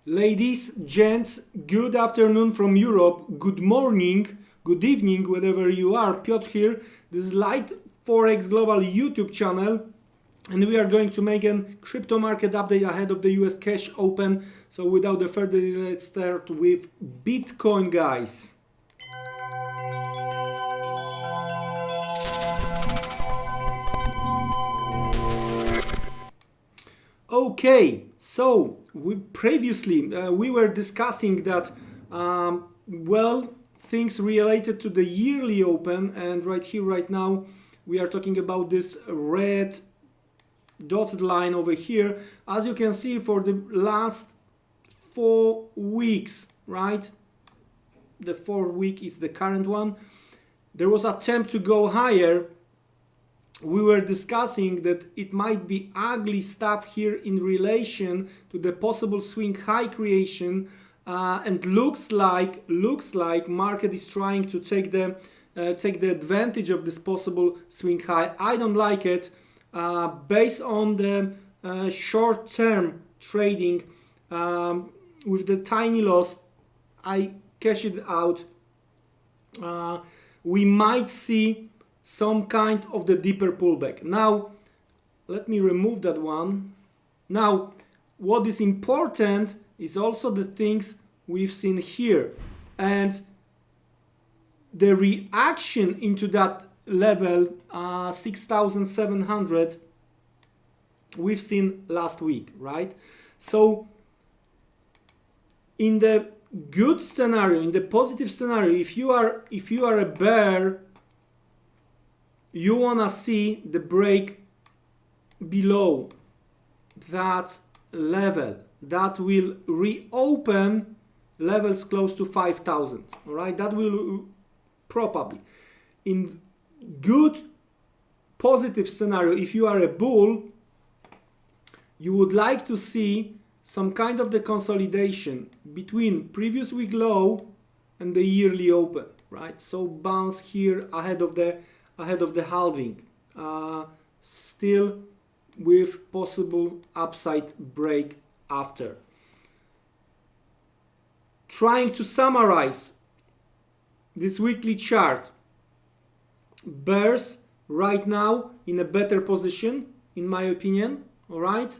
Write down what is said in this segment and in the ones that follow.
Ladies, gents, good afternoon from Europe, good morning, good evening, wherever you are. Piotr here. This is Light Forex Global YouTube channel, and we are going to make a crypto market update ahead of the US cash open. So without the further delay, let's start with Bitcoin, guys. Okay, so we were discussing that things related to the yearly open, and right here right now we are talking about this red dotted line over here. As you can see, for the last 4 weeks, right, the 4th week is the current one, there was an attempt to go higher. We were discussing that it might be ugly stuff here in relation to the possible swing high creation, and looks like market is trying to take the advantage of this possible swing high. I don't like it. Based on the short-term trading, with the tiny loss, I cash it out. We might see some kind of the deeper pullback. Now, let me remove that one. Now, what is important is also the things we've seen here, and the reaction into that level 6,700 we've seen last week, right? So in the good scenario, in the positive scenario, if you are a bear, you wanna see the break below that level that will reopen levels close to 5,000. All right, that will probably, in good positive scenario, if you are a bull, you would like to see some kind of the consolidation between previous week low and the yearly open, right? So bounce here ahead of the halving, still with possible upside break after. Trying to summarize this weekly chart, bears right now in a better position, in my opinion. All right,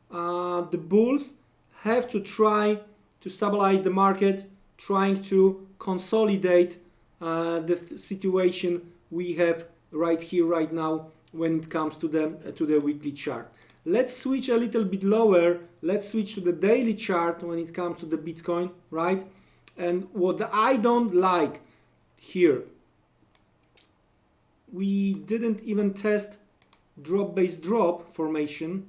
the bulls have to try to stabilize the market, trying to consolidate the situation we have right here right now when it comes to the weekly chart. Let's switch a little bit lower. Let's switch to the daily chart when it comes to the Bitcoin, right? And what I don't like here, we didn't even test drop base drop formation.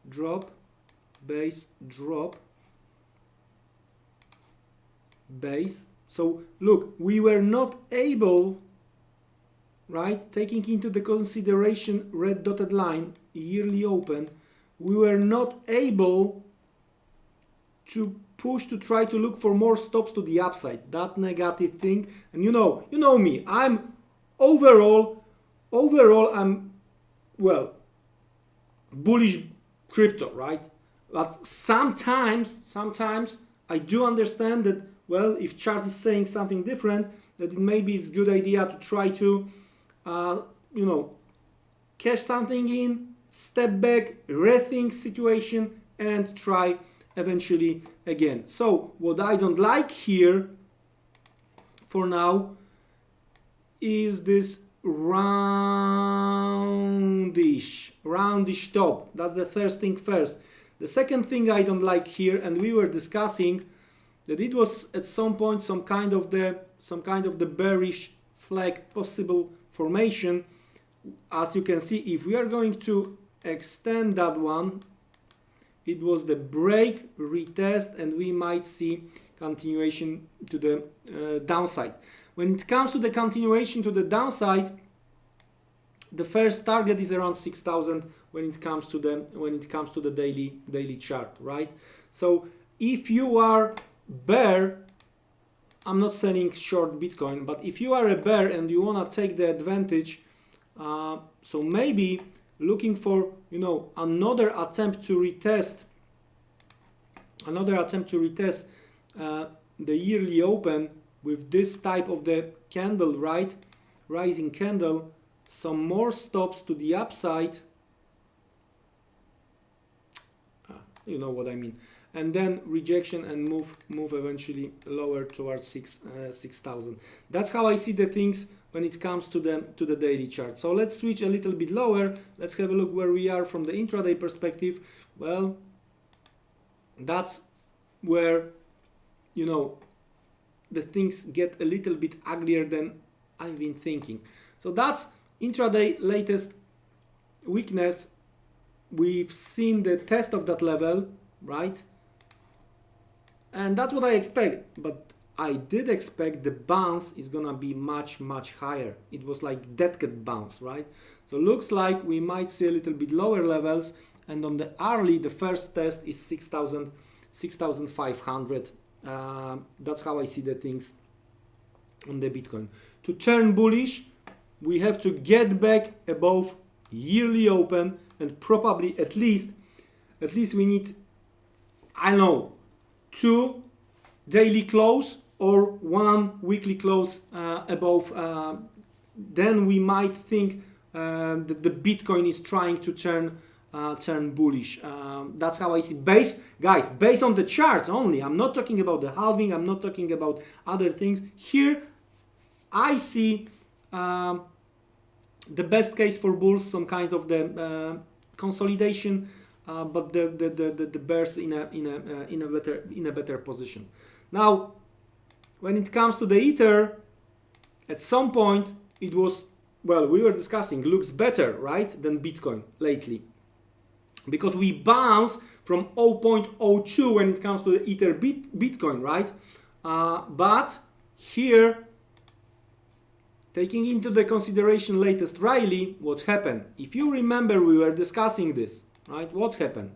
Drop base drop base. So look, we were not able, right, taking into the consideration red dotted line, yearly open, we were not able to push to try to look for more stops to the upside, that negative thing. And you know me, I'm overall I'm, well, bullish crypto, right? But sometimes I do understand that, well, if chart is saying something different, that maybe it's a good idea to try to cash something in, step back, rethink situation, and try eventually again. So what I don't like here for now is this roundish top. That's the first thing first. The second thing I don't like here, and we were discussing that it was at some point some kind of the bearish flag possible formation. As you can see, if we are going to extend that one, it was the break, retest, and we might see continuation to the downside. When it comes to the continuation to the downside, the first target is around 6,000 when it comes to the daily chart, right? So if you are bear, I'm not selling short Bitcoin, but if you are a bear and you want to take the advantage, so maybe looking for another attempt to retest another attempt to retest the yearly open with this type of the candle, right? Rising candle, some more stops to the upside. You know what I mean. And then rejection and move eventually lower towards 6,000. That's how I see the things when it comes to the daily chart. So let's switch a little bit lower. Let's have a look where we are from the intraday perspective. Well, that's where, you know, the things get a little bit uglier than I've been thinking. So that's intraday latest weakness. We've seen the test of that level, right? And that's what I expect, but I did expect the bounce is gonna be much higher. It was like dead cat bounce, right? So looks like we might see a little bit lower levels, and on the hourly, the first test is 6,500. That's how I see the things on the Bitcoin. To turn bullish, we have to get back above yearly open, and probably at least we need, I don't know, 2 daily close or 1 weekly close above. Then we might think that the Bitcoin is trying to turn bullish. That's how I see. Based on the charts only. I'm not talking about the halving. I'm not talking about other things. Here, I see the best case for bulls, some kind of the consolidation, but the bears in a better position. Now, when it comes to the Ether, at some point it was, well, we were discussing, looks better, right, than Bitcoin lately, because we bounce from 0.02 when it comes to the Ether Bitcoin, right? But here, taking into the consideration latest rally, what happened? If you remember, we were discussing this, right? What happened?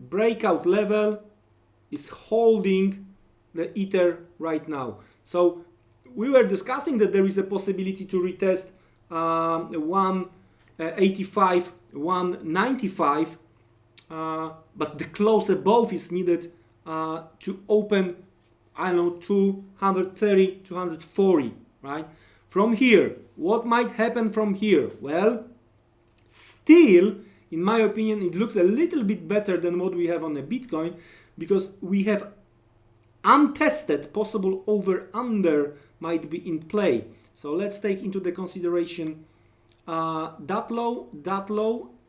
Breakout level is holding the Ether right now. So we were discussing that there is a possibility to retest 185, 195, but the close above is needed to open, I don't know, 230, 240. Right? From here, what might happen from here? Well, still, in my opinion, it looks a little bit better than what we have on the Bitcoin, because we have untested possible over-under might be in play. So let's take into the consideration that low,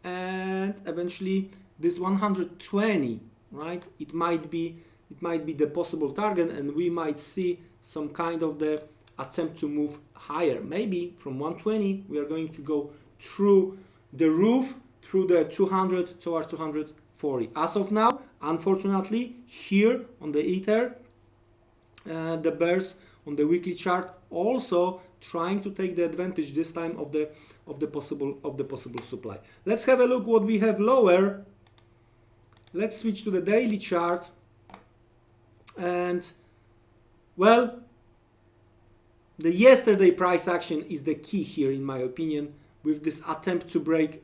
and eventually this 120, right? It might be the possible target, and we might see some kind of the attempt to move higher. Maybe from 120 we are going to go through the roof, through the 200 towards 240. As of now, unfortunately, here on the Ether, the bears on the weekly chart also trying to take the advantage this time of the possible supply. Let's have a look what we have lower. Let's switch to the daily chart, and well, the yesterday price action is the key here, in my opinion. With this attempt to break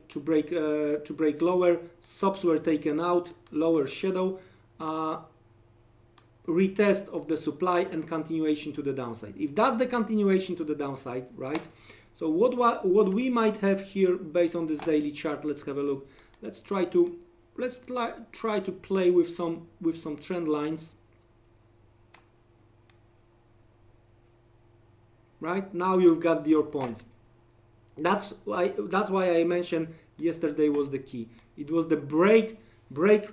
lower, stops were taken out, lower shadow, retest of the supply, and continuation to the downside. If that's the continuation to the downside, right? So what we might have here based on this daily chart, let's have a look. Let's try to play with some trend lines. Right now you've got your point. That's why I mentioned yesterday was the key. It was the break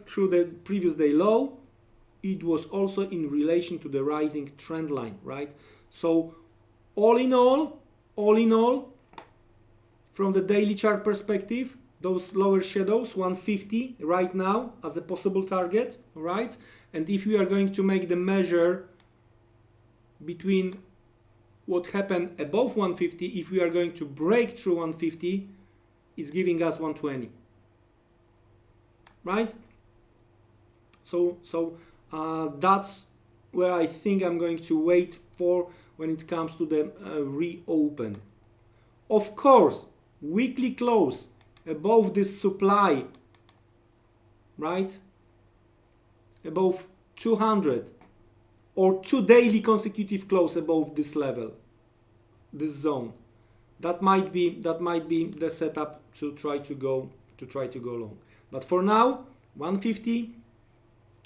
through the previous day low. It was also in relation to the rising trend line, right? So all in all, from the daily chart perspective, those lower shadows, 150 right now as a possible target, right? And if we are going to make the measure between what happened above 150, if we are going to break through 150, it's giving us 120, right? So that's where I think I'm going to wait for when it comes to the reopen. Of course, weekly close above this supply, right? above 200 or 2 daily consecutive close above this level, this zone, that might be the setup to try to go long. But for now, 150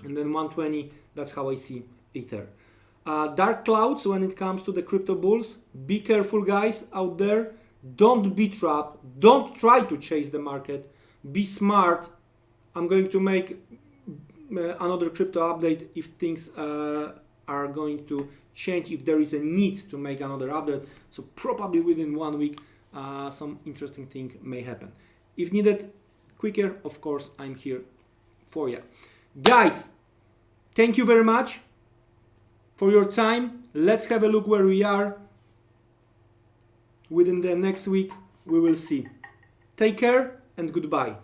and then 120, that's how I see Ether. Dark clouds when it comes to the crypto bulls. Be careful, guys, out there. Don't be trapped. Don't try to chase the market. Be smart. I'm going to make another crypto update if things are going to change, if there is a need to make another update. So probably within 1 week, some interesting thing may happen. If needed quicker, of course, I'm here for you. Guys, thank you very much for your time. Let's have a look where we are. Within the next week, we will see. Take care and goodbye.